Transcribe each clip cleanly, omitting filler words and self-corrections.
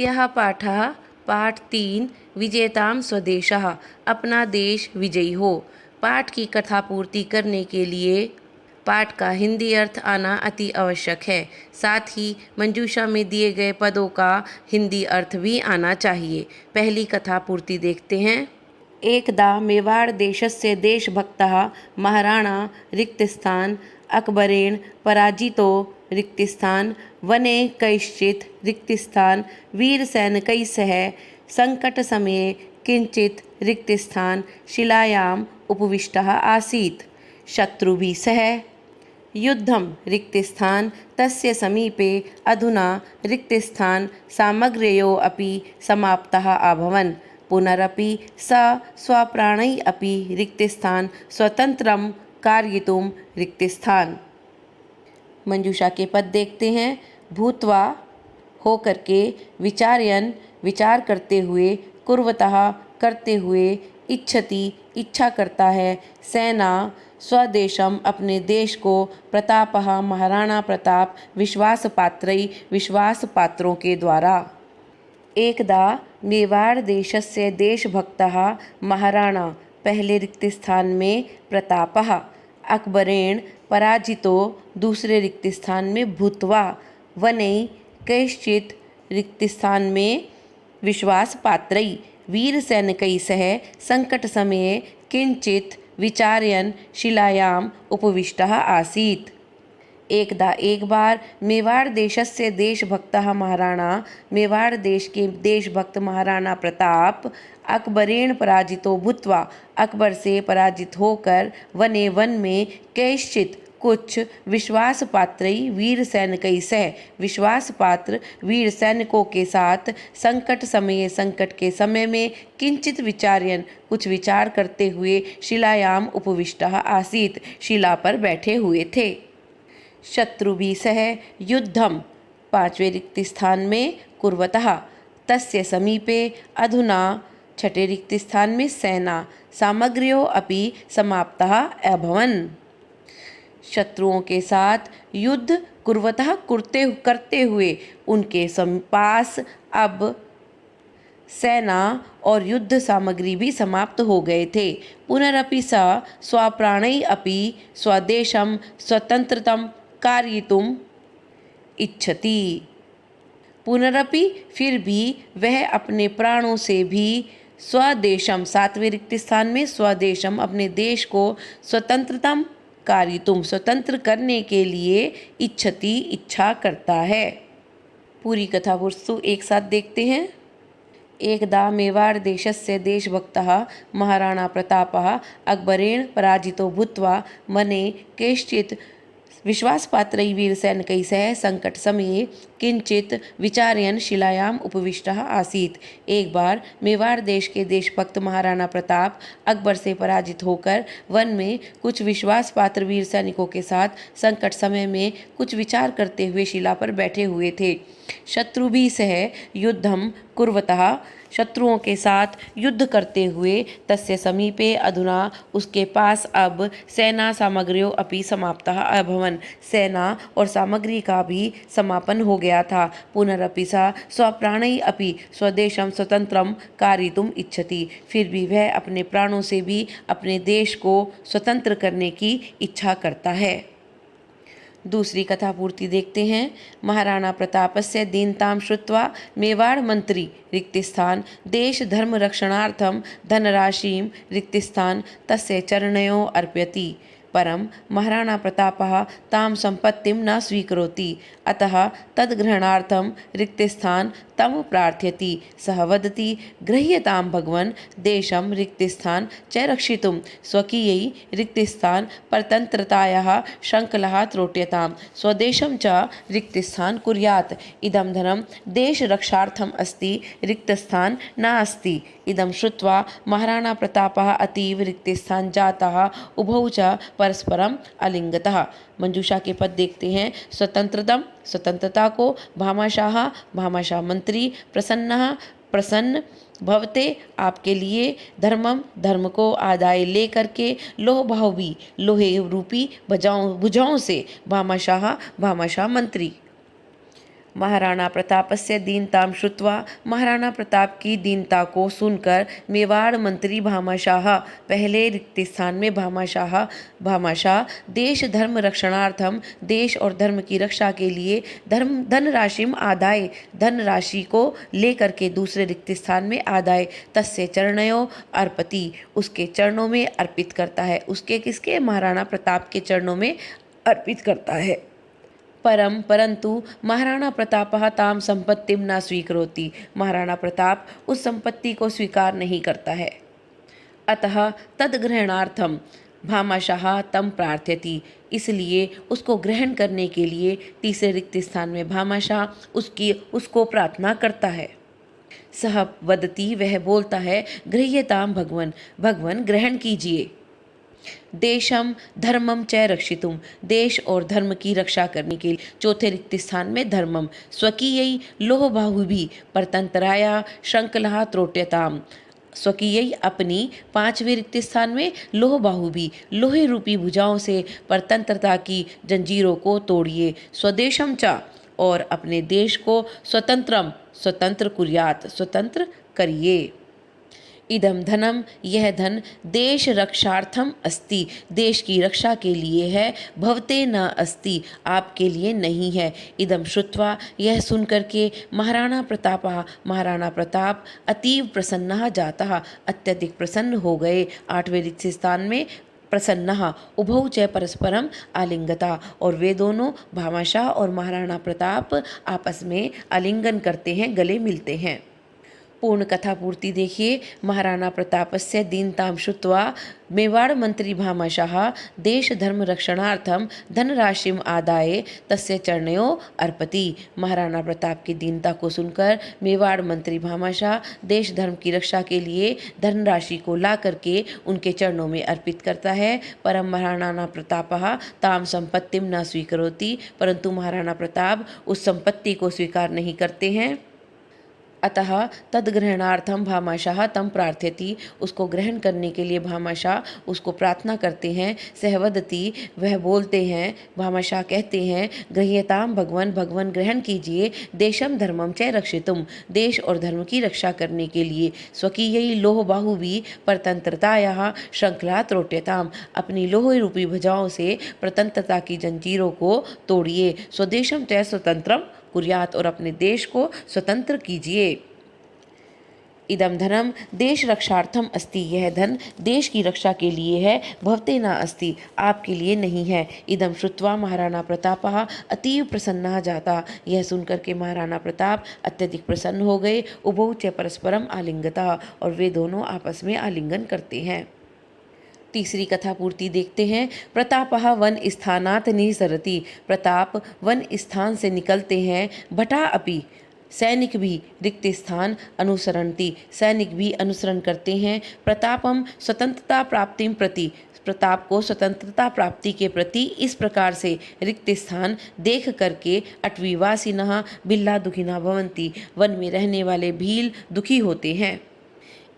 तस्याः पाठः पाठ 3 विजेताम स्वदेशः अपना देश विजयी हो। पाठ की कथा पूर्ति करने के लिए पाठ का हिंदी अर्थ आना अति आवश्यक है। साथ ही मंजूषा में दिए गए पदों का हिंदी अर्थ भी आना चाहिए। पहली कथा पूर्ति देखते हैं। एकदा मेवाड़ देशस्य देशभक्तः महाराणा रिक्तस्थान अकबरेण पराजितो रिक्तस्थान वने कैश्चित् रिक्तस्थान वीरसैनिकैः सह संकटसमये किंचित् रिक्तस्थान शिलायाम् उपविष्टः आसीत्। शत्रुभिः सह युद्धं रिक्तस्थान तस्य समीपे अधुना रिक्तस्थान सामग्र्यः अपि समाप्ताः अभवन्। पुनरपि स स्वप्राणैः अपि रिक्तस्थान स्वतंत्रं कारयितुं रिक्तस्थान। मंजूषा के पद देखते हैं। भूत्वा होकर के, विचार्यन विचार करते हुए, कुर्वतः करते हुए, इच्छति इच्छा करता है, सेना स्वदेशम अपने देश को, प्रतापः महाराणा प्रताप, विश्वास पात्रैः विश्वास पात्रों के द्वारा। एकदा मेवाड़ देशस्य देशभक्तः महाराणा पहले रिक्तस्थान में प्रतापः अकबरेण पराजितो दूसरे रिक्तस्थान में भूत्वा वनै कैश्चित् रिक्तस्थान में विश्वास पात्रैः वीर सैनिकैः सह संकट समये किंचित् विचार्यन शिलायाम उपविष्टः आसीत्। एकदा एक बार मेवाड़ देशस्य देशभक्तः महाराणा मेवाड़ देश के देशभक्त महाराणा प्रताप अकबरेण पराजितो भूत्वा अकबर से पराजित होकर वने वन में कैश्चित् कुछ विश्वास पात्रैः वीर सैनिकैः सह विश्वास पात्र वीर सैनिकों के साथ संकट के समय में किंचित विचार्यन कुछ विचार करते हुए शिलायाम उपविष्टः आसीत् शिला पर बैठे हुए थे। शत्रुभिः सह युद्धम पांचवें रिक्त स्थान में कुर्वतः तस्य समीपे अधुना छठे रिक्त स्थान में सेना सामग्र्यो अपि समाप्तः अभवन्। शत्रुओं के साथ युद्ध कुर्वतः करते हुए उनके पास अब सेना और युद्ध सामग्री भी समाप्त हो गए थे। पुनरपि स स्वप्राणैः अपि स्वदेशं स्वतंत्रतं कारयितुम् इच्छति। पुनरपि फिर भी वह अपने प्राणों से भी स्वदेशम सातवें रिक्त स्थान में स्वदेशम अपने देश को स्वतंत्रतम कारयितुम स्वतंत्र करने के लिए इच्छति इच्छा करता है। पूरी कथा वस्तु एक साथ देखते हैं। एकदा मेवाड़ देशस्य देशभक्तः महाराणा प्रतापः अकबरेण पराजितो भूत्वा वने कैश्चित् विश्वासपात्रैः वीरसैनिकैः सह संकट समये किंचित विचार्यन शिलायाम उपविष्टः आसीत्। एक बार मेवाड़ देश के देशभक्त महाराणा प्रताप अकबर से पराजित होकर वन में कुछ विश्वास पात्र वीर सैनिकों के साथ संकट समय में कुछ विचार करते हुए शिला पर बैठे हुए थे। शत्रुभिः सह युद्धम कुर्वतः शत्रुओं के साथ युद्ध करते हुए तस्य समीपे अधुना उसके पास अब सेना सामग्र्यो अपि समाप्तः अभवन् सेना और सामग्री का भी समापन हो गया था। पुनरपि सा स्वप्राणैः अपि स्वदेशं स्वतंत्रं कारयितुम् इच्छति। फिर भी वह अपने प्राणों से भी अपने देश को स्वतंत्र करने की इच्छा करता है। दूसरी कथा पूर्ति देखते हैं। महाराणा प्रतापस्य दीनतां श्रुत्वा मेवाड़ मंत्री रिक्तस्थान देश धर्म रक्षणार्थं धनराशिं रिक्तस्थान तस्य चरणयोः अर्पयति। परं महाराणा प्रतापः तां सम्पत्तिं न स्वीकरोति, अतः तद्ग्रहणार्थं रिक्तस्थान तं प्रार्थयति। सः वदति, गृह्यतां भगवन् देशं रिक्तस्थान च रक्षितुं स्वकीयै रिक्तस्थान परतन्त्रतायाः शङ्खलः त्रोट्यतां स्वदेशं च रिक्तस्थान कुर्यात्। इदं धनं देशरक्षार्थम् अस्ति, रिक्तस्थान नास्ति। इदं श्रुत्वा महाराणा प्रतापः अतीव रिक्तस्थान जातः उभौ च परस्परम अलिंगतः। मंजूषा के पद देखते हैं। स्वतंत्रतम स्वतंत्रता को, भामाशाह भामाशाह मंत्री, प्रसन्नः प्रसन्न, भवते आपके लिए, धर्मम धर्म को आदाय ले करके, लोह भावी लोहे रूपी भुजाओं से, भामाशाह भामाशाह मंत्री। महाराणा प्रतापस्य दीनतां श्रुत्वा, महाराणा प्रताप की दीनता को सुनकर मेवाड़ मंत्री भामाशाह, पहले रिक्त स्थान में भामाशाह देश धर्म रक्षणार्थम, देश और धर्म की रक्षा के लिए धनराशिम आदाय, धनराशि को लेकर के दूसरे रिक्त स्थान में आदाय, तस्य चरणयो अर्पति, उसके चरणों में अर्पित करता है। उसके किसके? महाराणा प्रताप के चरणों में अर्पित करता है। परंतु महाराणा प्रतापः ताम संपत्तिम न स्वीकरोति, महाराणा प्रताप उस संपत्ति को स्वीकार नहीं करता है। अतः तद्ग्रहणार्थम भामाशाह तम प्रार्थयति, इसलिए उसको ग्रहण करने के लिए तीसरे रिक्त स्थान में भामाशाह उसको प्रार्थना करता है। सह वदति, वह बोलता है, गृह्यताम भगवन, भगवन ग्रहण कीजिए। देशम धर्मम च रक्षितुम, देश और धर्म की रक्षा करने के लिए चौथे रिक्त स्थान में धर्मम, स्वकीय लोह बाहुभी परतंत्राया श्रृंखला त्रोट्यताम, स्वकीय अपनी पांचवें रिक्त स्थान में लोह बाहुभी, लोहे रूपी भुजाओं से परतंत्रता की जंजीरों को तोड़िए। स्वदेशम च, और अपने देश को स्वतंत्र कुर्यात, स्वतंत्र करिए। इदम धनम, यह धन देश रक्षार्थम अस्ति, देश की रक्षा के लिए है। भवते न अस्ति, आपके लिए नहीं है। इदम श्रुत्वा, यह सुन करके महाराणा प्रताप अतीव प्रसन्नः जातः, अत्यधिक प्रसन्न हो गए। आठवें रिक्त स्थान में प्रसन्नः उभौ च परस्परम आलिंगता, और वे दोनों भामाशाह और महाराणा प्रताप आपस में आलिंगन करते हैं, गले मिलते हैं। पूर्ण कथा पूर्ति देखिए। महाराणा प्रतापस्य दीनतां श्रुत्वा मेवाड़ मंत्री भामाशाह देश धर्म रक्षणार्थम धनराशिम आदाय तस्य चरणयो अर्पति, महाराणा प्रताप की दीनता को सुनकर मेवाड़ मंत्री भामाशाह देश धर्म की रक्षा के लिए धनराशि को ला करके उनके चरणों में अर्पित करता है। परम महाराणा प्रतापः ताम संपत्तिम न स्वीकरोति, परंतु महाराणा प्रताप उस संपत्ति को स्वीकार नहीं करते हैं। अतः तद्ग्रहणार्थम भामाशाह तम प्रार्थयति, उसको ग्रहण करने के लिए भामाशाह उसको प्रार्थना करते हैं। सहवदति, वह बोलते हैं, भामाशाह कहते हैं, गृह्यताम भगवन, भगवन ग्रहण कीजिए। देशम धर्मम च रक्षितुम, देश और धर्म की रक्षा करने के लिए। स्वकीय लोह बाहुवी परतंत्रतायाः श्रृंखला त्रोट्यताम, अपनी लोह रूपी भुजाओं से प्रतंत्रता की जंजीरों को तोड़िए। स्वदेशम च स्वतंत्रम कुर्यात, और अपने देश को स्वतंत्र कीजिए। इदम धनम देश रक्षार्थम अस्ति, यह धन देश की रक्षा के लिए है। भवते न अस्ति, आपके लिए नहीं है। इदम श्रुत्वा महाराणा प्रतापः अतीव प्रसन्नः जाता, यह सुनकर के महाराणा प्रताप अत्यधिक प्रसन्न हो गए। उभौ च परस्परम आलिंगता, और वे दोनों आपस में आलिंगन करते हैं। तीसरी कथा पूर्ति देखते हैं। प्रतापः वन स्थानात् निसरति, प्रताप वन स्थान से निकलते हैं। भटा अपि, सैनिक भी रिक्त स्थान अनुसरणति, सैनिक भी अनुसरण करते हैं। प्रतापम स्वतंत्रता प्राप्तिम प्रति, प्रताप को स्वतंत्रता प्राप्ति के प्रति इस प्रकार से रिक्त स्थान देख करके अटवीवासिनः भिल्ला दुखिना भवन्ति, वन में रहने वाले भील दुखी होते हैं।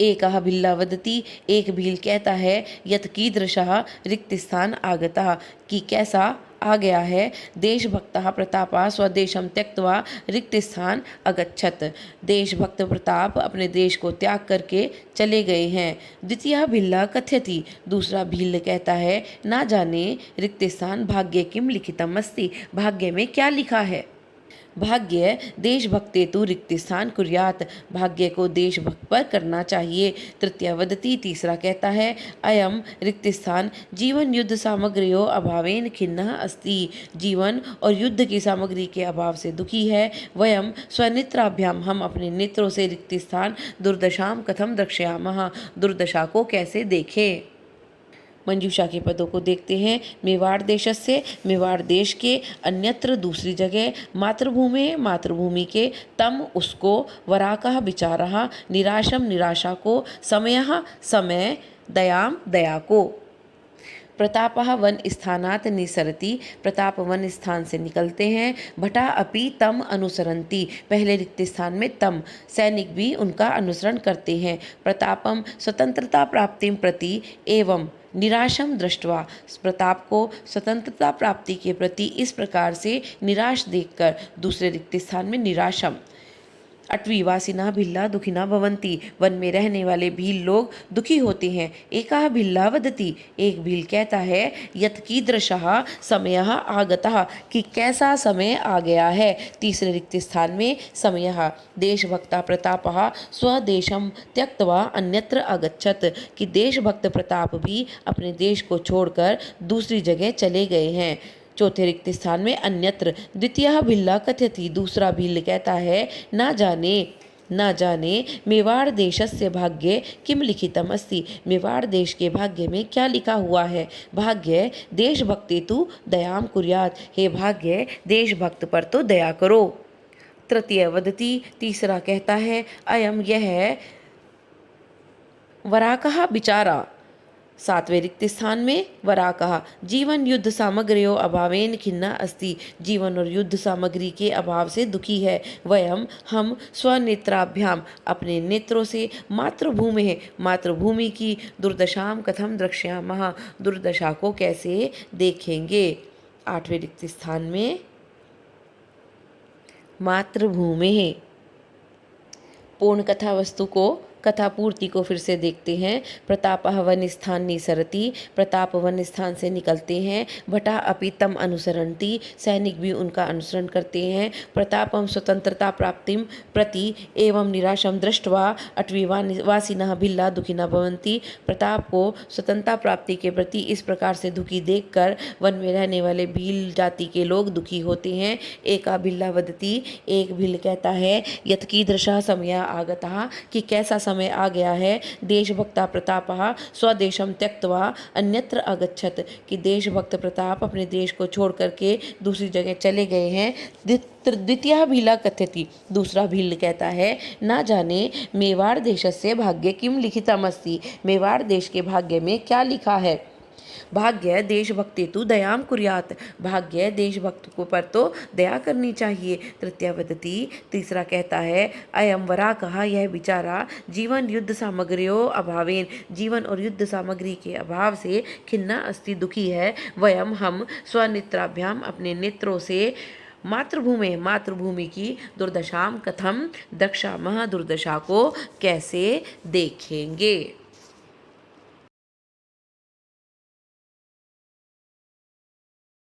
एकः भिल्ला वदति, एक भील कहता है, यत् कीदृशः रिक्त स्थान आगतः, कि कैसा आ गया है। देशभक्तः प्रतापः स्वदेशम त्यक्त्वा रिक्त स्थान अगच्छत्, देशभक्त प्रताप अपने देश को त्याग करके चले गए हैं। द्वितीय भिल्ला कथयति, दूसरा भील कहता है, ना जाने रिक्त स्थान भाग्ये किम लिखितम अस्ति, भाग्य में क्या लिखा है। भाग्य देशभक्ते तो रिक्त स्थान कुर्यात, भाग्य को देशभक्त पर करना चाहिए। तृतीय वदति, तीसरा कहता है, अयम रिक्त स्थान जीवन युद्ध सामग्रियो अभावेन खिन्नः अस्ति, जीवन और युद्ध की सामग्री के अभाव से दुखी है। वयम स्वनेत्राभ्याम, हम अपने नेत्रों से रिक्त स्थान दुर्दशाम कथम द्रक्ष्यामः, दुर्दशा को कैसे देखें। मंजूषा के पदों को देखते हैं। मेवाड़ देशस्य, मेवाड़ देश के, अन्यत्र दूसरी जगह, मातृभूमि के, तम उसको, वराकः विचारः, निराशम निराशा को, समयः समय, दयाम दया को। प्रतापः वन स्थानात् निसरति, प्रताप वन स्थान से निकलते हैं। भटा अपि तम अनुसरन्ति, पहले रिक्त स्थान में तम, सैनिक भी उनका अनुसरण करते हैं। प्रतापम स्वतंत्रता प्राप्तिम प्रति एवं निराशम दृष्ट्वा, प्रताप को स्वतंत्रता प्राप्ति के प्रति इस प्रकार से निराश देखकर। दूसरे रिक्त स्थान में निराशम। 8वीं वासिना भिल्ला दुखिना भवंती, वन में रहने वाले भील लोग दुखी होते हैं। एका भिल्ला वदति, एक भील कहता है, यत कीदृशः समयः आगतः, कि कैसा समय आ गया है। तीसरे रिक्त स्थान में समयः। देशभक्ता प्रतापः स्वदेशम त्यक्त्वा अन्यत्र अगच्छत्, कि देशभक्त प्रताप भी अपने देश को छोड़कर दूसरी जगह चले गए हैं। चौथे रिक्त स्थान में अन्यत्र। द्वितीय भिल्ला कथयति, दूसरा भील कहता है, न जाने मेवाड़ देशस्य भाग्ये किम लिखितम अस्ति, मेवाड़ देश के भाग्य में क्या लिखा हुआ है। भाग्य देशभक्ते तु दयाम कुर्यात्, हे भाग्य देशभक्त पर तो दया करो। तृतीय वदति, तीसरा कहता है, अयम यह वराकः बिचारा। सातवें रिक्त स्थान में वराकः, जीवन युद्ध सामग्र्यो अभावेन खिन्ना अस्ति, जीवन और युद्ध सामग्री के अभाव से दुखी है। वयम हम स्वनेत्राभ्याम, अपने नेत्रों से मातृभूमि, मातृभूमि की दुर्दशाम कथम द्रक्ष्यामः, दुर्दशा को कैसे देखेंगे। आठवें रिक्त स्थान में मातृभूमि। पूर्ण कथा वस्तु को, कथा पूर्ति को फिर से देखते हैं। प्रतापः वन स्थान निसरति, प्रताप वन स्थान से निकलते हैं। भटा अपि तम अनुसरन्ति, सैनिक भी उनका अनुसरण करते हैं। प्रतापम स्वतंत्रता प्राप्तिम प्रति एवं निराशम दृष्ट्वा 8वीं वासिनः भिल्ला दुखिना भवन्ति, प्रताप को स्वतंत्रता प्राप्ति के प्रति इस प्रकार से दुखी देखकर वन में रहने वाले भील जाति के लोग दुखी होते हैं। एका भिल्ला वदति, एक भील कहता है, यत् कीदृशः समयः आगतः, कि कैसा समय आ गया है। देशभक्ता प्रतापः स्वदेशम त्यक्त्वा अन्यत्र अगच्छत्, कि देशभक्त प्रताप अपने देश को छोड़ करके दूसरी जगह चले गए हैं। द्वितीय भीला कथयति, दूसरा भील कहता है, ना जाने मेवाड़ देशस्य भाग्ये किम लिखितमस्ति, मेवाड़ देश के भाग्य में क्या लिखा है। भाग्य देशभक्ति तु दयाम कुर्यात, भाग्य देशभक्त को पर तो दया करनी चाहिए। तृतीय वदति, तीसरा कहता है, अयम वराकः, यह बेचारा जीवन युद्ध सामग्र्यो अभावेन, जीवन और युद्ध सामग्री के अभाव से खिन्ना अस्ति, दुखी है। वयम हम स्वनेत्राभ्याम, अपने नेत्रों से मातृभूमि, मातृभूमि की दुर्दशाम कथम द्रक्ष्यामः, दुर्दशा को कैसे देखेंगे।